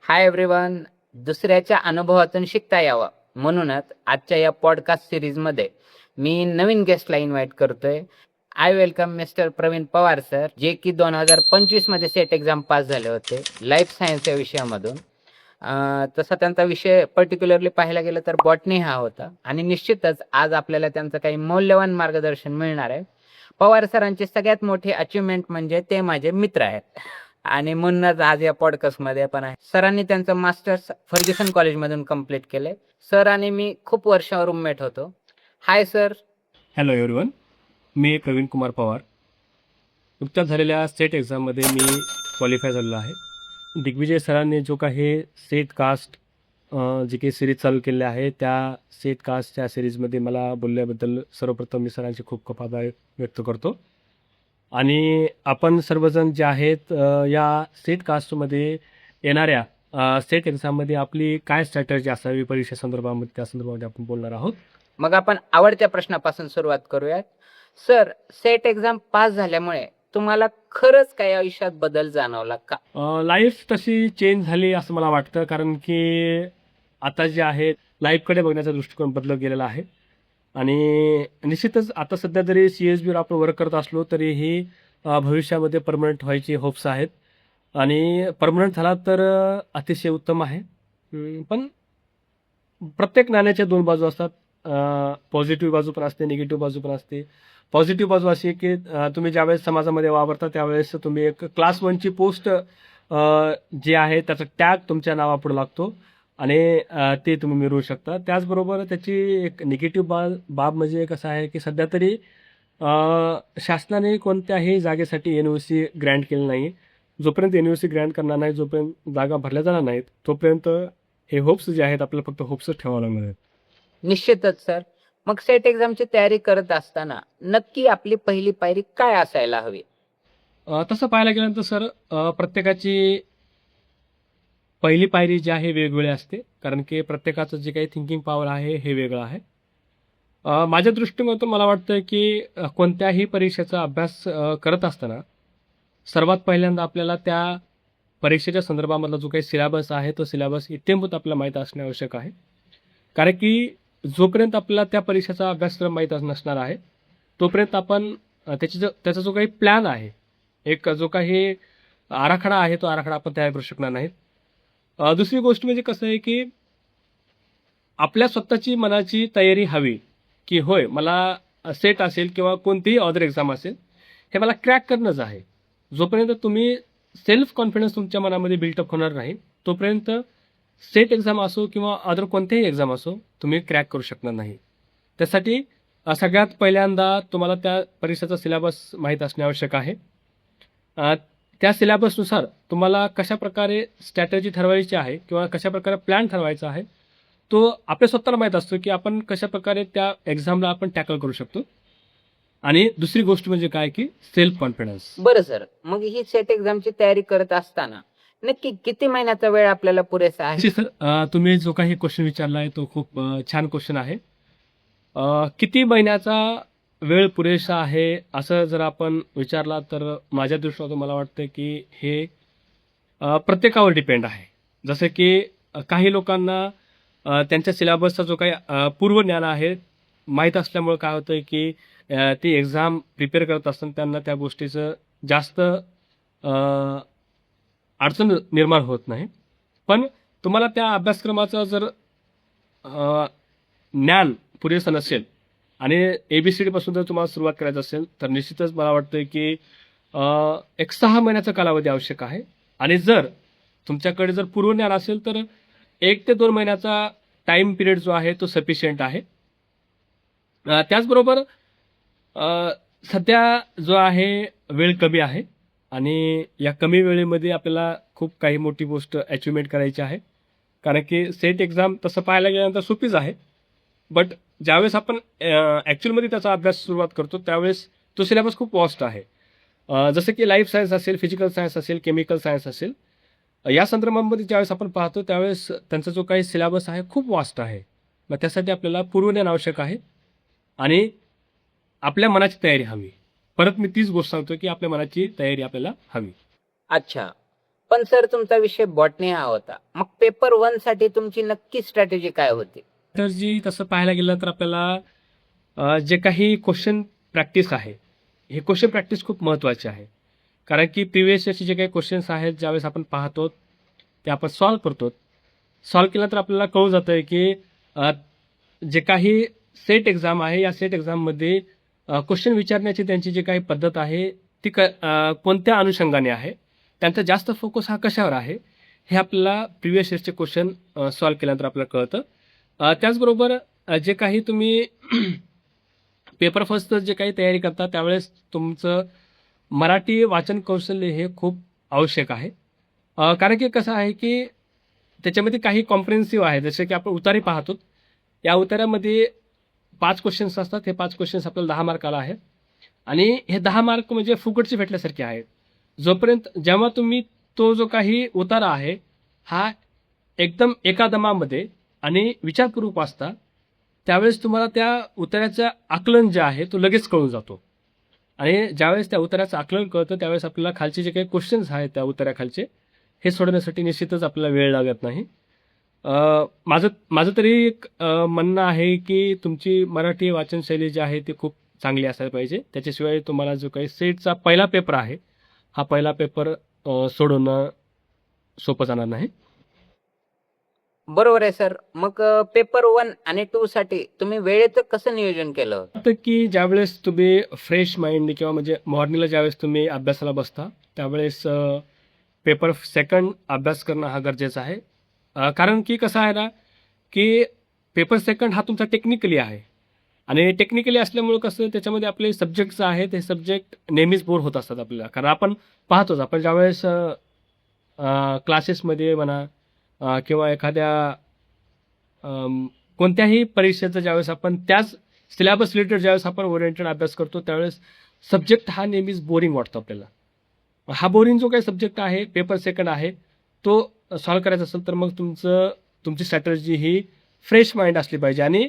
Hi everyone. दुसऱ्याच्या अनुभवातून शिकता यावं म्हणूनच आजच्या या पॉडकास्ट सिरीजमध्ये मी नवीन गेस्टला इन्व्हाइट करतोय. I welcome mister Pravin Pawar sir, जे की 2025 मध्ये सेट एक्झाम पास झाले होते लाईफ सायन्स या विषयामधून. तसा त्यांचा विषय पर्टिक्युलरली पाहायला गेलं तर बॉटनी हा होता आणि निश्चितच आज आपल्याला त्यांचं काही मौल्यवान मार्गदर्शन मिळणार आहे. पवार सरांची सगळ्यात मोठी अचिव्हमेंट म्हणजे ते माझे मित्र आहेत आणि म्हणूनच आज या पॉडकास्टमध्ये पण आहे. सरांनी त्यांचं मास्टर्स फर्ग्युसन कॉलेजमधून कंप्लीट केलंय. सर आणि मी खूप वर्षावर रूममेट होतो. Hi sir. हॅलो एव्हरीवन, मी प्रवीण कुमार पवार. नुकत्याच झालेल्या सेट एक्झाममध्ये मी क्वालिफाय झालेलो आहे. दिग्विजय सरांनी जो काही सेट कास्ट जी काही सिरीज चालू केलेली आहे, त्या सेट कास्टच्या सिरीजमध्ये मला बोलल्याबद्दल सर्वप्रथम मी सरांचे खूप खूप आभार व्यक्त करतो. आणि आपण सर्वजण जे आहेत या सेट कास्टमध्ये येणाऱ्या सेट एक्झाममध्ये आपली काय स्ट्रॅटर्जी असावी परीक्षे संदर्भामध्ये, त्या संदर्भामध्ये आपण बोलणार आहोत. मग आपण आवडत्या प्रश्नापासून सुरुवात करूयात. सर, सेट एक्झाम पास झाल्यामुळे तुम्हाला खरंच काही आयुष्यात बदल जाणवला का? लाईफ तशी चेंज झाली असं मला वाटतं, कारण की आता जे आहे लाईफकडे बघण्याचा दृष्टिकोन बदलत गेलेला आहे. आणि निश्चितच आता सध्या जरी CSBवर आपण वर्क करत असलो तरीही भविष्यामध्ये परमनंट व्हायची होप्स आहेत. आणि परमनंट झाला तर अतिशय उत्तम आहे. पण प्रत्येक नाण्याच्या दोन बाजू असतात. पॉझिटिव्ह बाजू पण असते, निगेटिव्ह बाजू पण असते. पॉझिटिव्ह बाजू अशी की तुम्ही ज्यावेळेस समाजामध्ये वावरता त्यावेळेस तुम्ही एक क्लास 1ची पोस्ट जी आहे त्याचा टॅग तुमच्या नावापुढे लागतो आणि ते तुम्ही मिळवू शकता. त्याचबरोबर त्याची एक निगेटिव्ह बाब म्हणजे कसं आहे की सध्या तरी शासनाने कोणत्याही जागेसाठी NOC ग्रँट केलं नाही. जोपर्यंत NOC ग्रँट करणार नाही, जोपर्यंत जागा भरल्या जाणार नाहीत, तोपर्यंत हे होप्स जे आहेत आपल्याला फक्त होप्सच ठेवावं लागणार आहेत. निश्चितच सर. मग सेट एक्झामची तयारी करत असताना नक्की आपली पहिली पायरी काय असायला हवी? तसं पाहायला गेल्यानंतर सर प्रत्येकाची पहिली पायरी जी आहे वेगवेगळी असते, कारण की प्रत्येकाचं जे काही थिंकिंग पॉवर आहे हे वेगळं आहे. माझ्या दृष्टिकोनातून मला वाटतं की कोणत्याही परीक्षेचा अभ्यास करत असताना सर्वात पहिल्यांदा आपल्याला त्या परीक्षेच्या संदर्भामधला जो काही सिलेबस आहे तो सिलेबस इत्यंभूत आपल्याला माहीत असणे आवश्यक आहे. कारण की जोपर्यंत आपल्याला त्या परीक्षेचा अभ्यासक्रम माहीत नसणार आहे तोपर्यंत आपण त्याचा जो काही प्लॅन आहे, एक जो काही आराखडा आहे तो आराखडा आपण तयार करू शकणार नाहीत. दुसरी गोष्ट म्हणजे कसं आहे की आपल्या स्वतःची मनाची तयारी हवी की होय, मला सेट असेल किंवा कोणतीही अदर एक्झाम असेल हे मला क्रॅक करणंच आहे. जोपर्यंत तुम्ही सेल्फ कॉन्फिडन्स तुमच्या मनामध्ये बिल्टअप होणार नाही तोपर्यंत सेट एक्झाम असो किंवा अदर कोणत्याही एक्झाम असो तुम्ही क्रॅक करू शकणार नाही. त्यासाठी सगळ्यात पहिल्यांदा तुम्हाला त्या परीक्षेचा सिलेबस माहीत असणे आवश्यक आहे. त्या सिलेबसनुसार तुम्हाला कशाप्रकारे स्ट्रॅटर्जी ठरवायची आहे किंवा कशाप्रकारे प्लॅन ठरवायचा आहे तो आपल्या स्वतःला माहीत असतो की आपण कशाप्रकारे त्या एक्झामला आपण टॅकल करू शकतो. आणि दुसरी गोष्ट म्हणजे काय की सेल्फ कॉन्फिडन्स. बरं सर, मग ही सेट एक्झामची तयारी करत असताना नक्की किती महिन्याचा वेळ आपल्याला पुरेसा आहे? सर, तुम्ही जो काही क्वेश्चन विचारला आहे तो खूप छान क्वेश्चन आहे. किती महिन्याचा वेळ पुरेसा आहे असं जर आपण विचारला तर माझ्या दृष्टीने मला वाटतं की हे प्रत्येकावर डिपेंड आहे. जसं की काही लोकांना त्यांच्या सिलेबसचा जो काही पूर्व ज्ञान आहे माहीत असल्यामुळे काय होतं की ती एक्झाम प्रिपेअर करत असताना त्यांना त्या गोष्टीचं जास्त अडचण निर्माण होत नाही. पण तुम्हाला त्या अभ्यासक्रमाचं जर ज्ञान पुरेसं नसेल आणि ABCD पासून जर तुम्हाला सुरुवात करायची असेल तर निश्चितच मला वाटतं की एक 6 महिन्याचा कालावधी आवश्यक आहे. आणि जर तुमच्याकडे जर पूर्वज्ञान असेल तर 1 ते 2 महिन्याचा टाईम पिरियड जो आहे तो सफिशियंट आहे. त्याचबरोबर सध्या जो आहे वेळ कमी आहे आणि या कमी वेळेमध्ये आपल्याला खूप काही मोठी गोष्ट अचिव्हमेंट करायची आहे. कारण की सेट एक्झाम तसं पाहायला गेल्यानंतर सोपीच आहे, बट ज्यावेळेस आपण ॲक्च्युअलमध्ये त्याचा अभ्यास सुरुवात करतो त्यावेळेस तो सिलेबस खूप वॉस्ट आहे. जसं की लाईफ सायन्स असेल, फिजिकल सायन्स असेल, केमिकल सायन्स असेल, या संदर्भामध्ये ज्यावेळेस आपण पाहतो त्यावेळेस त्यांचा जो काही सिलेबस आहे खूप वास्ट आहे. मग त्यासाठी आपल्याला पूर्वज्ञान आवश्यक आहे आणि आपल्या मनाची तयारी हवी. परत मी तीच गोष्ट सांगतो की आपल्या मनाची तयारी आपल्याला हवी. अच्छा, पण सर तुमचा विषय बॉटनी हा होता, मग पेपर 1 साठी तुमची नक्की स्ट्रॅटेजी काय होती? तर जी तसं पाहायला गेलं तर आपल्याला जे काही क्वेश्चन प्रॅक्टिस आहे, हे क्वेश्चन प्रॅक्टिस खूप महत्त्वाची आहे. कारण की प्रिव्हियस इयरचे जे काही क्वेश्चन्स आहेत, ज्यावेळेस आपण पाहतो ते आपण सॉल्व्ह करतो. सॉल्व्ह केलं तर आपल्याला कळून जातं की जे काही सेट एक्झाम आहे, या सेट एक्झाममध्ये क्वेश्चन विचारण्याची त्यांची जी काही पद्धत आहे ती कोणत्या अनुषंगाने आहे, त्यांचा जास्त फोकस हा कशावर आहे, हे आपल्याला प्रिव्हियस इयरचे क्वेश्चन सॉल्व्ह केल्यानंतर आपल्याला कळतं. त्याचबरोबर जे काही तुम्ही पेपर फर्स्ट जे काही तयारी करता त्यावेळेस तुमचं मराठी वाचन कौशल्य हे खूप आवश्यक आहे. कारण की कसं आहे की त्याच्यामध्ये काही कॉम्प्रिहेन्सिव्ह आहे, जसे की आपण उतारे पाहतो. या उतार्यामध्ये 5 क्वेश्चन्स असतात. हे 5 क्वेश्चन्स आपल्याला 10 मार्काला आहेत आणि हे 10 मार्क म्हणजे फुकटचे भेटल्यासारखे आहेत. जेव्हा तुम्ही तो जो काही उतारा आहे हा एकदम एका दमामध्ये आणि विचारपूर्वक वाचता, त्यावेळेस तुम्हाला त्या उतार्याचं आकलन जे आहे तो लगेच कळून जातो. आणि ज्यावेळेस त्या उतार्याचं आकलन कळतं त्यावेळेस आपल्याला खालचे जे काही क्वेश्चन्स आहेत त्या उतार्याखालचे हे सोडवण्यासाठी निश्चितच आपल्याला वेळ लागत नाही. माझं तरी एक म्हणणं आहे की तुमची मराठी वाचनशैली जी आहे ती खूप चांगली असायला पाहिजे. त्याच्याशिवाय तुम्हाला जो काही सेटचा पहिला पेपर आहे, हा पहिला पेपर सोडवणं सोपं जाणार नाही. बरोबर आहे सर. मग पेपर 1 आणि 2 साठी तुम्ही वेळेचं कसं नियोजन केलं? तर की ज्यावेळेस तुम्ही फ्रेश माइंड किंवा म्हणजे मॉर्निंगला ज्यावेळेस तुम्ही अभ्यासाला बसता त्यावेळेस पेपर सेकंड अभ्यास करणं हा गरजेचा आहे. कारण की कसं आहे ना की पेपर सेकंड हा तुमचा टेक्निकली आहे आणि टेक्निकली असल्यामुळं कसं त्याच्यामध्ये आपले सब्जेक्ट्स आहेत हे सब्जेक्ट नेहमीच बोर होत असतात आपल्याला. कारण आपण पाहतोच, आपण ज्यावेळेस क्लासेसमध्ये म्हणा किंवा एखाद्या कोणत्याही परीक्षेचं ज्यावेळेस आपण त्याच सिलेबस रिलेटेड ज्यावेळेस आपण ओरिएंटेड अभ्यास करतो त्यावेळेस सब्जेक्ट हा नेहमीच बोरिंग वाटतो आपल्याला. हा बोरिंग जो काही सब्जेक्ट आहे, पेपर सेकंड आहे, तो सॉल्व्ह करायचा असेल तर मग तुमची स्ट्रॅटेजी ही फ्रेश माइंड असली पाहिजे आणि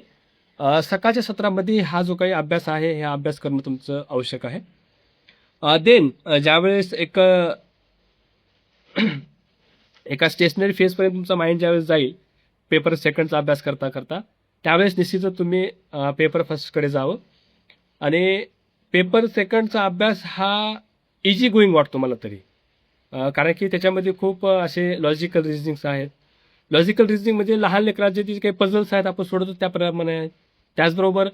सकाळच्या सत्रामध्ये हा जो काही अभ्यास आहे हा अभ्यास करणं तुमचं आवश्यक आहे. देन ज्यावेळेस एका स्टेशनरी फेजपर्यंत तुमचा माइंड ज्यावेळेस जाईल पेपर सेकंडचा अभ्यास करता करता, त्यावेळेस निश्चितच तुम्ही पेपर फर्स्टकडे जावं. आणि पेपर सेकंडचा अभ्यास हा इझी गोईंग वाटतो मला तरी. कारण की त्याच्यामध्ये खूप असे लॉजिकल रिझनिंग्स आहेत. लॉजिकल रिझनिंग म्हणजे लहान लेकरांचे जे काही पझल्स आहेत आपण सोडवतो त्याप्रमाणे आहेत. त्याचबरोबर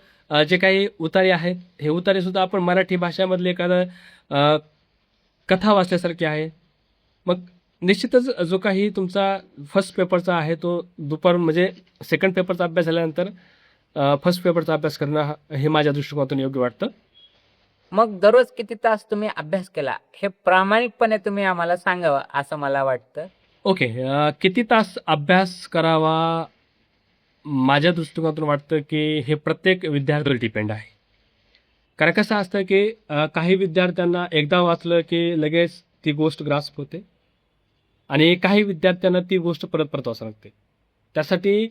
जे काही उतारे आहेत हे उतारेसुद्धा आपण मराठी भाषेमधले एखादं कथा वाचल्यासारखी आहे. मग निश्चितच जो काही तुमचा फर्स्ट पेपरचा आहे तो दुपार म्हणजे सेकंड पेपरचा अभ्यास झाल्यानंतर फर्स्ट पेपरचा अभ्यास करणं हे माझ्या दृष्टिकोनातून योग्य वाटतं. मग दररोज किती तास तुम्ही अभ्यास केला हे प्रामाणिकपणे तुम्ही आम्हाला सांगावं असं मला वाटतं. ओके. किती तास अभ्यास करावा माझ्या दृष्टिकोनातून वाटतं की हे प्रत्येक विद्यार्थ्यावर डिपेंड आहे. कारण कसं असतं की काही विद्यार्थ्यांना एकदा वाचलं की लगेच ती गोष्ट ग्रास्प होते आणि काही विद्यार्थ्यांना ती गोष्ट परत परत वाचावी लागते. त्यासाठी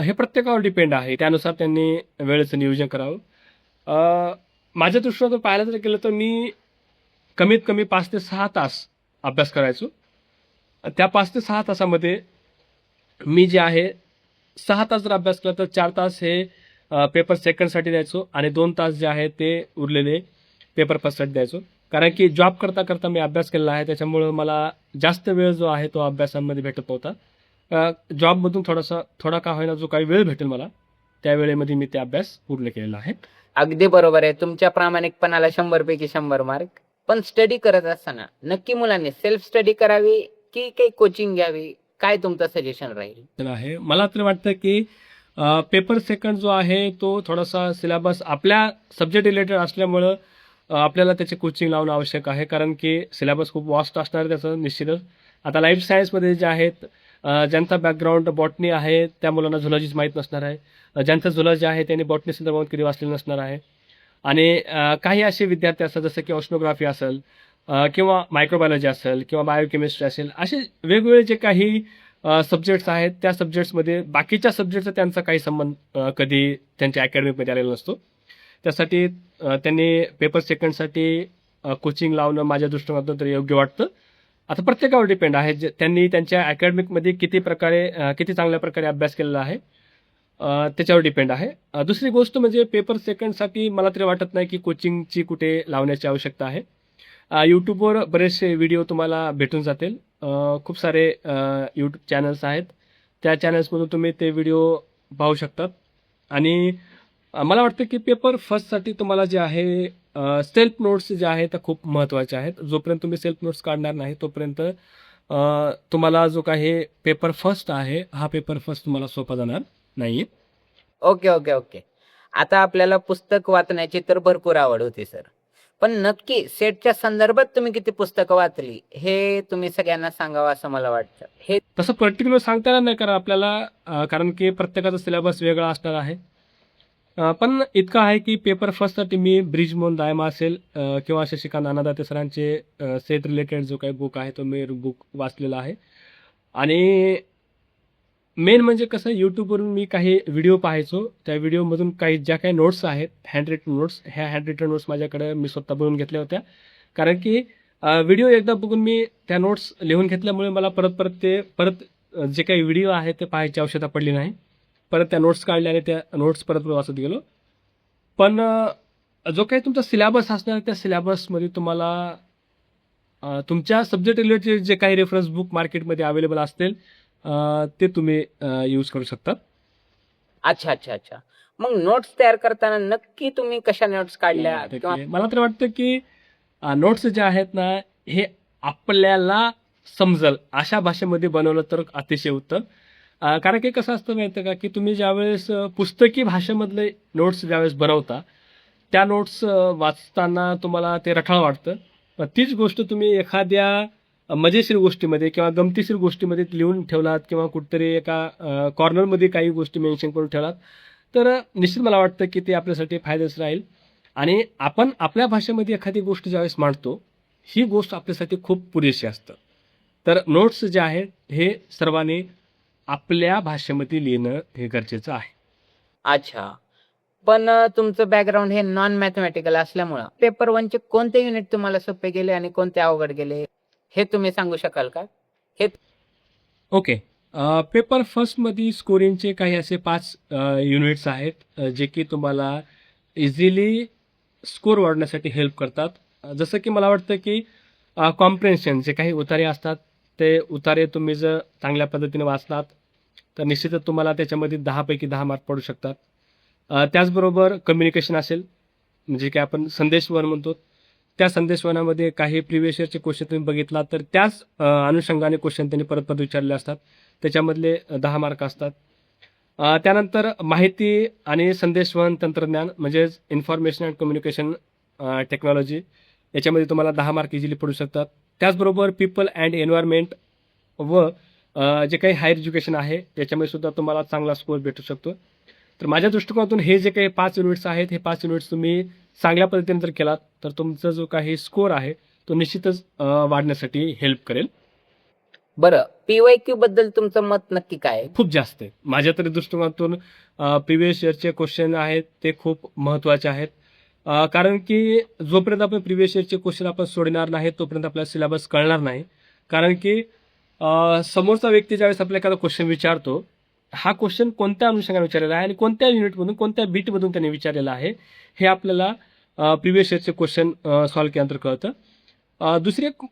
हे प्रत्येकावर डिपेंड आहे. त्यानुसार त्यांनी वेळेचं नियोजन करावं. माझ्या दृष्टीने पाहायला जर गेलं तर मी कमीत कमी 5 ते 6 तास अभ्यास करायचो. त्या 5 ते 6 तासामध्ये मी जे आहे 6 तास जर अभ्यास केला तर 4 तास हे पेपर सेकंडसाठी द्यायचो आणि 2 तास जे आहे ते उरलेले पेपर फर्स्टसाठी द्यायचो. कारण की जॉब करता करता मी अभ्यास केलेला आहे, त्याच्यामुळं मला जास्त वेळ जो आहे तो अभ्यासामध्ये भेटत नव्हता. जॉबमधून थोडा का होईना जो काही वेळ भेटेल मला त्या वेळेमध्ये मी ते अभ्यास पूर्ण केलेला आहे. अगदी बरोबर आहे. तुमच्या प्रामाणिकपणाला 100 पैकी 100 मार्क. पण स्टडी करत असताना नक्की मुलांनी सेल्फ स्टडी करावी की काही कोचिंग घ्यावी, काय तुमचं सजेशन राहील? आहे मला तर वाटतं की पेपर सेकंड जो आहे तो थोडासा सिलेबस आपल्या सब्जेक्ट रिलेटेड असल्यामुळं आपल्याला त्याचे कोचिंग लावणं आवश्यक आहे. कारण की सिलेबस खूप वास्ट असणार आहे त्याचं निश्चितच. आता लाईफ सायन्समध्ये जे आहेत ज्यांचा बॅकग्राऊंड बॉटनी आहे त्या मुलांना झुलॉजीच माहीत नसणार आहे. ज्यांचं झुलॉजी आहे त्यांनी बॉटनी संदर्भात कधी वाचलेलं नसणार आहे. आणि काही असे विद्यार्थी असतात जसं की ओशनोग्राफी असेल किंवा मायक्रोबायोलॉजी असेल किंवा बायोकेमिस्ट्री असेल, असे वेगवेगळे जे काही सब्जेक्ट्स आहेत त्या सब्जेक्ट्समध्ये बाकीच्या सब्जेक्टचा त्यांचा काही संबंध कधी त्यांच्या अकॅडमीमध्ये आलेला नसतो. त्यासाठी त्यांनी पेपर सेकंडसाठी कोचिंग लावणं माझ्या दृष्टिकोनातून तरी योग्य वाटतं. आता प्रत्येकावर डिपेंड आहे त्यांनी त्यांच्या अकॅडमिकमध्ये किती चांगल्या प्रकारे अभ्यास केलेला आहे त्याच्यावर डिपेंड आहे. दुसरी गोष्ट म्हणजे पेपर सेकंडसाठी मला तरी वाटत नाही की कोचिंगची कुठे लावण्याची आवश्यकता आहे. यूट्यूबवर बरेचसे व्हिडिओ तुम्हाला भेटून जातील. खूप सारे यूट्यूब चॅनल्स आहेत, त्या चॅनल्समधून तुम्ही ते व्हिडिओ पाहू शकतात. आणि मला वाटतं की पेपर फर्स्टसाठी तुम्हाला जे आहे सेल्फ नोट्स जे आहेत त्या खूप महत्त्वाच्या आहेत. जोपर्यंत तुम्ही सेल्फ नोट्स काढणार नाही तोपर्यंत तुम्हाला जो काही पेपर फर्स्ट आहे हा पेपर फर्स्ट तुम्हाला सोपा जाणार नाही. Okay okay okay. आता आपल्याला पुस्तक वाचण्याची तर भरपूर आवड होती सर, पण नक्की सेटच्या संदर्भात तुम्ही किती पुस्तकं वाचली हे तुम्ही सगळ्यांना सांगावं असं मला वाटतं. हे तसं पर्टिक्युलर सांगता येणार नाही कारण आपल्याला कारण की प्रत्येकाचा सिलेबस वेगळा असणार आहे. पण इतकं आहे की पेपर फर्स्टसाठी मी ब्रिजमोहन दायमा असेल किंवा शशिकांत अनादाते सरांचे सेट रिलेटेड जो काही बुक आहे तो मी बुक वाचलेला आहे. आणि मेन म्हणजे कसं यूट्यूबवरून मी काही व्हिडिओ पाहायचो, त्या व्हिडिओमधून ज्या काही नोट्स आहेत हँड रिटन नोट्स, ह्या हँड रिटन नोट्स माझ्याकडे मी स्वतः बनवून घेतल्या होत्या. कारण की व्हिडिओ एकदा बघून मी त्या नोट्स लिहून घेतल्यामुळे मला परत जे काही व्हिडिओ आहे ते पाहायची आवश्यकता पडली नाही. परत त्या नोट्स काढल्या आणि त्या नोट्स परत वाचत गेलो. पण जो काही तुमचा सिलेबस असणार त्या सिलेबसमध्ये तुम्हाला तुमच्या सब्जेक्ट रिलेटेड जे काही रेफरन्स बुक मार्केटमध्ये अवेलेबल असतील ते तुम्ही यूज करू शकतात. अच्छा अच्छा अच्छा. मग नोट्स तयार करताना नक्की तुम्ही कशा नोट्स काढल्या किंवा मला तर वाटतं की नोट्स जे आहेत ना हे आपल्याला समजल अशा भाषेमध्ये बनवलं तर अतिशय उत्तम. कारण की कसं असतं माहिती का की तुम्ही ज्यावेळेस पुस्तकी भाषेमधले नोट्स ज्यावेळेस बनवता त्या नोट्स वाचताना तुम्हाला ते रटाळ वाटतं. पण तीच गोष्ट तुम्ही एखाद्या मजेशीर गोष्टीमध्ये किंवा गमतीशीर गोष्टीमध्ये लिहून ठेवलात किंवा कुठेतरी एका कॉर्नरमध्ये काही गोष्टी मेन्शन करून ठेवलात तर निश्चित मला वाटतं की ते आपल्यासाठी फायद्याचं राहील. आणि आपण आपल्या भाषेमध्ये एखादी गोष्ट ज्यावेळेस मांडतो ही गोष्ट आपल्यासाठी खूप पुरेशी असतं. तर नोट्स जे आहेत हे सर्वांनी आपल्या भाषेमध्ये लिहिणं हे गरजेचं आहे. अच्छा. पण तुमचं बॅकग्राऊंड हे नॉन मॅथमॅटिकल असल्यामुळं पेपर 1चे कोणते युनिट तुम्हाला सोपे गेले आणि कोणते अवघड गेले हे तुम्ही सांगू शकाल का? हे ओके. पेपर फर्स्टमध्ये स्कोरिंगचे काही असे 5 युनिट्स आहेत जे की तुम्हाला इझिली स्कोर वाढण्यासाठी हेल्प करतात. जसं की मला वाटतं की कॉम्प्रेन्शन जे काही उतारे असतात ते उतारे तुम्ही जर चांगल्या पद्धतीने वाचलात तर निश्चितच तुम्हाला त्याच्यामध्ये 10 पैकी 10 मार्क पडू शकतात. त्याचबरोबर कम्युनिकेशन असेल म्हणजे की आपण संदेशवहन म्हणतो त्या संदेशवहनामध्ये काही प्रिव्हियस इयरचे क्वेश्चन तुम्ही बघितला तर त्याच अनुषंगाने क्वेश्चन त्यांनी परत परत विचारले असतात, त्याच्यामधले 10 मार्क असतात. त्यानंतर माहिती आणि संदेशवहन तंत्रज्ञान म्हणजेच इन्फॉर्मेशन अँड कम्युनिकेशन टेक्नॉलॉजी याच्यामध्ये तुम्हाला 10 मार्क इझिली पडू शकतात. त्याचबरोबर पीपल अँड एन्व्हायरमेंट व जे काही हायर एज्युकेशन आहे याच्यामध्ये सुद्धा तुम्हाला चांगला स्कोअर भेटू शकतो. तर माझ्या दृष्टिकोनातून हे जे काही 5 युनिट्स आहेत हे 5 युनिट्स तुम्ही चांगल्या पद्धतीने जर केलात तर तुमचा जो काही स्कोअर आहे तो निश्चितच वाढण्यासाठी हेल्प करेल. बरं, PYQ बद्दल तुमचं मत नक्की काय आहे? खूप जास्त आहे. माझ्या तरी दृष्टिकोनातून प्रिव्हियस इयरचे क्वेश्चन आहेत ते खूप महत्त्वाचे आहेत. कारण की जोपर्यंत आपण प्रिव्हियस इयरचे क्वेश्चन आपण सोडणार नाही तोपर्यंत आपल्याला सिलेबस कळणार नाही. कारण की समोरचा व्यक्ती ज्यावेळेस आपल्याला एखादा क्वेश्चन विचारतो हा क्वेश्चन कोणत्या अनुषंगाने विचारलेला आहे आणि कोणत्या युनिटमधून कोणत्या बीटमधून त्याने विचारलेला आहे हे आपल्याला प्रिव्हियस इयरचे क्वेश्चन सॉल्व्ह केल्यानंतर कळतं. दुसरी एक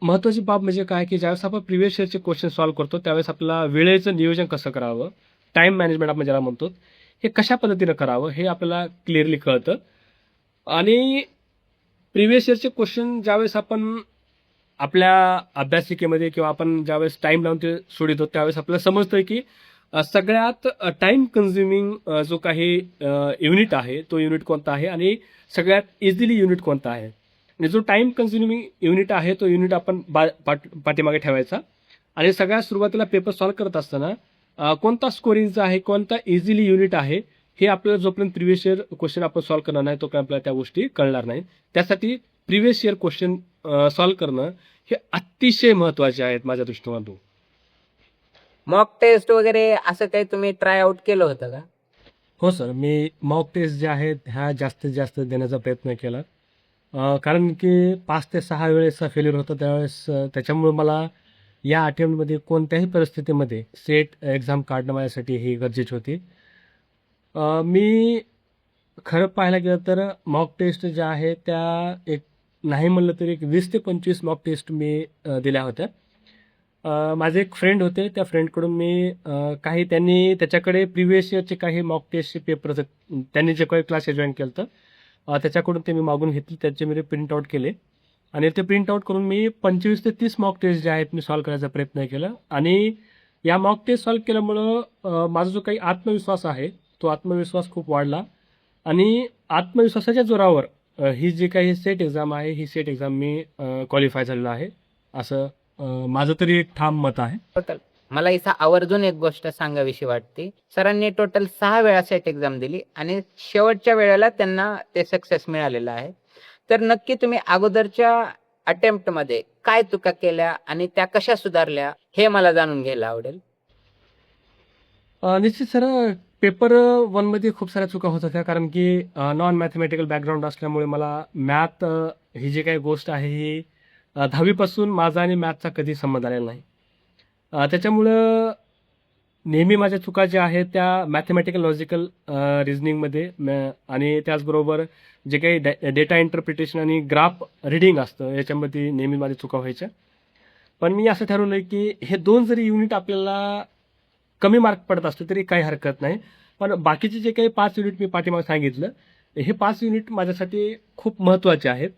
महत्त्वाची बाब म्हणजे काय की ज्यावेळेस आपण प्रिव्हियस इयरचे क्वेश्चन सॉल्व्ह करतो त्यावेळेस आपल्याला वेळेचं नियोजन कसं करावं, टाईम मॅनेजमेंट आपण ज्याला म्हणतो हे कशा पद्धतीनं करावं हे आपल्याला क्लिअरली कळतं. आणि प्रिव्हियस इयरचे क्वेश्चन ज्यावेळेस आपण आपल्या अभ्यासिकेमध्ये किंवा आपण ज्यावेळेस टाईम लावून ते सोडितो त्यावेळेस आपल्याला समजतं की सगळ्यात टाईम कन्झ्युमिंग जो काही युनिट आहे तो युनिट कोणता आहे आणि सगळ्यात इझिली युनिट कोणता आहे. आणि जो टाईम कन्झ्युमिंग युनिट आहे तो युनिट आपण पाठीमागे ठेवायचा आणि सगळ्यात सुरुवातीला पेपर सॉल्व्ह करत असताना कोणता स्कोरिंगचा आहे कोणता इझिली युनिट आहे हे आपल्याला जोपर्यंत प्रिव्हियस इयर क्वेश्चन आपण सॉल्व्ह करणार नाही तोपर्यंत आपल्याला त्या गोष्टी कळणार नाही. त्यासाठी प्रिव्हियस इयर क्वेश्चन सॉल्व्ह करणं हे अतिशय महत्त्वाचे आहेत माझ्या दृष्टिकोनातून. मॉक टेस्ट वगैरे असं काही तुम्ही ट्राय आउट केलं होतं का? हो सर, मी मॉक टेस्ट ज्या आहेत ह्या जास्तीत जास्त देण्याचा प्रयत्न केला. कारण की 5 ते 6 वेळेस फेल्युअर होतं त्यावेळेस त्याच्यामुळे मला या अटेम्प्टमध्ये कोणत्याही परिस्थितीमध्ये सेट एक्झाम काढणं माझ्यासाठी ही गरजेची होती. मी खरं पाहायला गेलं तर मॉक टेस्ट ज्या आहेत त्या एक नाही म्हणलं तरी एक 20 ते 25 मॉक टेस्ट मी दिल्या होत्या. माझे एक फ्रेंड होते, त्या फ्रेंडकडून मी काही त्यांनी त्याच्याकडे प्रिव्हियस इयरचे काही मॉक टेस्टचे पेपर्स त्यांनी जे काही क्लास जॉईन केलं होतं त्याच्याकडून ते मी मागून घेतले, त्याचे मी प्रिंट आउट केले आणि ते प्रिंट आउट करून मी 25 ते 30 मॉक टेस्ट जे आहेत मी सॉल्व्ह करायचा प्रयत्न केला आणि या मॉक टेस्ट सॉल्व्ह केल्यामुळं माझा जो काही आत्मविश्वास आहे तो आत्मविश्वास खूप वाढला आणि आत्मविश्वासाच्या जोरावर ही जी काही सेट एक्झाम आहे ही सेट एक्झाम मी क्वालिफाय झालेलो आहे असं माझं तरी एक ठाम मत आहे. टोटल मला इथं आवर्जून एक गोष्ट सांगावीशी वाटते. सरांनी टोटल 6 वेळा सेट एक्झाम दिली आणि शेवटच्या वेळेला त्यांना ते सक्सेस मिळालेलं आहे. तर नक्की तुम्ही अगोदरच्या अटेम्प्ट मध्ये काय चुका केल्या आणि त्या कशा सुधारल्या हे मला जाणून घ्यायला आवडेल. निश्चित सर पेपर 1 मध्ये खूप साऱ्या चुका होत होत्या कारण की नॉन मॅथमॅटिकल बॅकग्राऊंड असल्यामुळे मला मॅथ ही जी काही गोष्ट आहे ही 10वीपासून माझा आणि मॅथचा कधी संबंध आलेला नाही. त्याच्यामुळं नेहमी माझ्या चुका ज्या आहेत त्या मॅथमॅटिकल लॉजिकल रिझनिंगमध्ये आणि त्याचबरोबर जे काही डेटा इंटरप्रिटेशन आणि ग्राफ रिडिंग असतं याच्यामध्ये नेहमी माझ्या चुका व्हायच्या. पण मी असं ठरवलं की हे 2 जरी युनिट आपल्याला कमी मार्क पडत असले तरी काही हरकत नाही, पण बाकीचे जे काही 5 युनिट मी पाठीमागे सांगितलं हे 5 युनिट माझ्यासाठी खूप महत्त्वाचे आहेत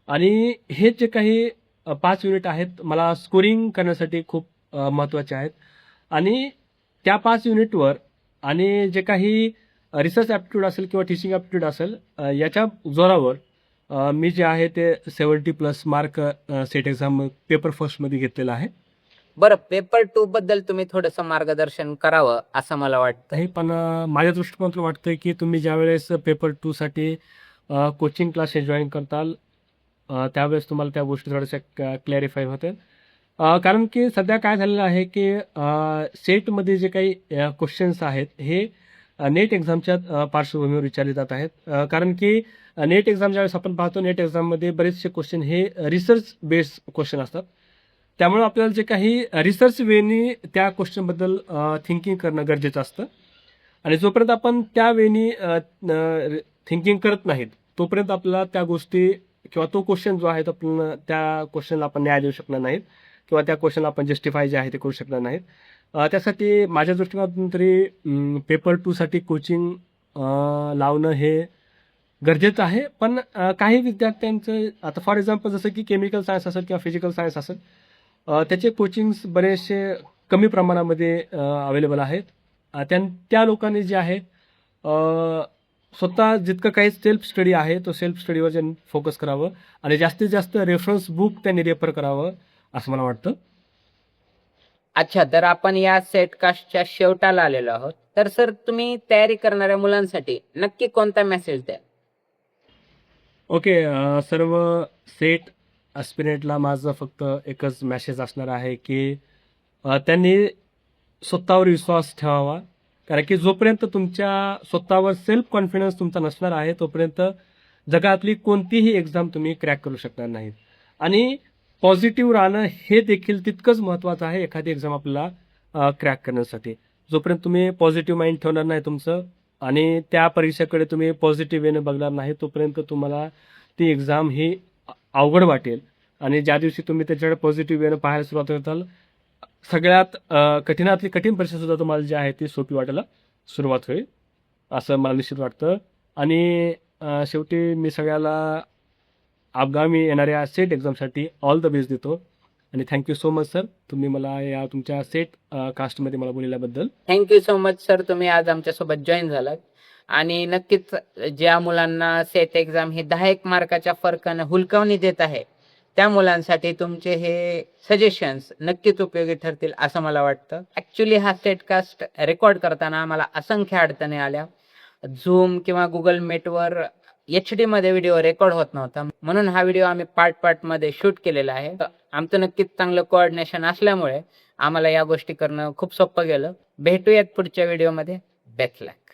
आणि हे जे काही 5 युनिट आहेत मला स्कोरिंग करण्यासाठी खूप महत्त्वाचे आहेत आणि त्या 5 युनिटवर आणि जे काही रिसर्च ॲप्टिट्यूड असेल किंवा टीचिंग ॲप्टिट्यूड असेल याच्या जोरावर मी जे आहे ते 70+ मार्क सेट एक्झाम पेपर फर्स्टमध्ये घेतलेला आहे. बरं, पेपर 2 बद्दल तुम्ही थोडंसं मार्गदर्शन करावं असं मला वाटतं. नाही पण माझ्या दृष्टिकोनातून वाटतं की तुम्ही ज्यावेळेस पेपर 2 साठी कोचिंग क्लासेस जॉईन करताल त्यावेळेस तुम्हाला त्या गोष्टी थोड्याशा क्लॅरिफाय होतील. कारण की सध्या काय झालेलं आहे की सेटमध्ये जे काही क्वेश्चन्स आहेत हे नेट एक्झामच्या पार्श्वभूमीवर विचारले जात आहेत. कारण की नेट एक्झाम ज्यावेळेस आपण पाहतो नेट एक्झाममध्ये बरेचसे क्वेश्चन हे रिसर्च बेस्ड क्वेश्चन असतात. त्यामुळे आपल्याला जे काही रिसर्च वेनी त्या क्वेश्चनबद्दल थिंकिंग करणं गरजेचं असतं आणि जोपर्यंत आपण त्या वेनी थिंकिंग करत नाहीत तोपर्यंत आपल्याला त्या गोष्टी किंवा तो क्वेश्चन जो आहे तो आपण त्या क्वेश्चनला आपण न्याय देऊ शकणार नाहीत किंवा त्या क्वेश्चनला आपण जस्टिफाय जे आहे ते करू शकणार नाहीत. त्यासाठी माझ्या दृष्टिकोनातून तरी पेपर 2 साठी कोचिंग लावणं हे गरजेचं आहे. पण काही विद्यार्थ्यांचं आता फॉर एक्झाम्पल जसं की केमिकल सायन्स असेल किंवा फिजिकल सायन्स असेल त्याचे कोचिंग्स बरेचसे कमी प्रमाणामध्ये अवेलेबल आहेत. त्या लोकांनी जे आहे स्वतः जितकं काही सेल्फ स्टडी आहे तो सेल्फ स्टडीवर त्यांनी फोकस करावं आणि जास्तीत जास्त रेफरन्स बुक त्यांनी रेफर करावं असं मला वाटतं. अच्छा, तर आपण या सेटकास्टच्या शेवटाला आलेलो आहोत. तर सर तुम्ही तयारी करणाऱ्या मुलांसाठी नक्की कोणता मेसेज द्या? ओके, सर्व सेट ॲस्पिरंटला माझं फक्त एकच मेसेज असणार आहे की त्यांनी स्वतःवर विश्वास ठेवावा. कारण की जोपर्यंत तुमच्या स्वतःवर सेल्फ कॉन्फिडन्स तुमचा नसणार आहे तोपर्यंत जगातली कोणतीही एक्झाम तुम्ही क्रॅक करू शकणार नाहीत. आणि पॉझिटिव्ह राहणं हे देखील तितकंच महत्त्वाचं आहे एखादी एक्झाम आपल्याला क्रॅक करण्यासाठी. जोपर्यंत तुम्ही पॉझिटिव्ह माइंड ठेवणार नाही तुमचं आणि त्या परीक्षेकडे तुम्ही पॉझिटिव्ह वेने बघणार नाही तोपर्यंत तुम्हाला ती एक्झाम ही अवघड वाटेल आणि ज्या दिवशी तुम्ही त्याच्याकडे पॉझिटिव्ह वेने पाहायला सुरुवात करताल सगळ्यात कठीणातली कठीण परीक्षा सुद्धा तुम्हाला जी आहे ती सोपी वाटायला सुरुवात होईल असं मला निश्चित वाटतं. आणि शेवटी मी सगळ्याला आगामी येणाऱ्या सेट एक्झामसाठी ऑल द बेस्ट देतो आणि थँक्यू सो मच सर तुम्ही मला या तुमच्या सेट कास्टमध्ये मला बोलल्याबद्दल. थँक्यू सो मच सर, तुम्ही आज आमच्यासोबत जॉईन झालात आणि नक्कीच ज्या मुलांना सेट एक्झाम ही 10 मार्काच्या फरकानं हुलकावणी देत आहे त्या मुलांसाठी तुमचे हे सजेशन्स नक्कीच उपयोगी ठरतील असं मला वाटतं. ऍक्च्युली हा सेटकास्ट रेकॉर्ड करताना आम्हाला असंख्य अडचणी आल्या. झूम किंवा गुगल मीटवर HD मध्ये व्हिडिओ रेकॉर्ड होत नव्हता, म्हणून हा व्हिडिओ आम्ही पार्ट मध्ये शूट केलेला आहे. आमचं नक्कीच चांगलं कोऑर्डिनेशन असल्यामुळे आम्हाला या गोष्टी करणं खूप सोपं गेलं. भेटूयात पुढच्या व्हिडिओमध्ये. बेस्ट लक.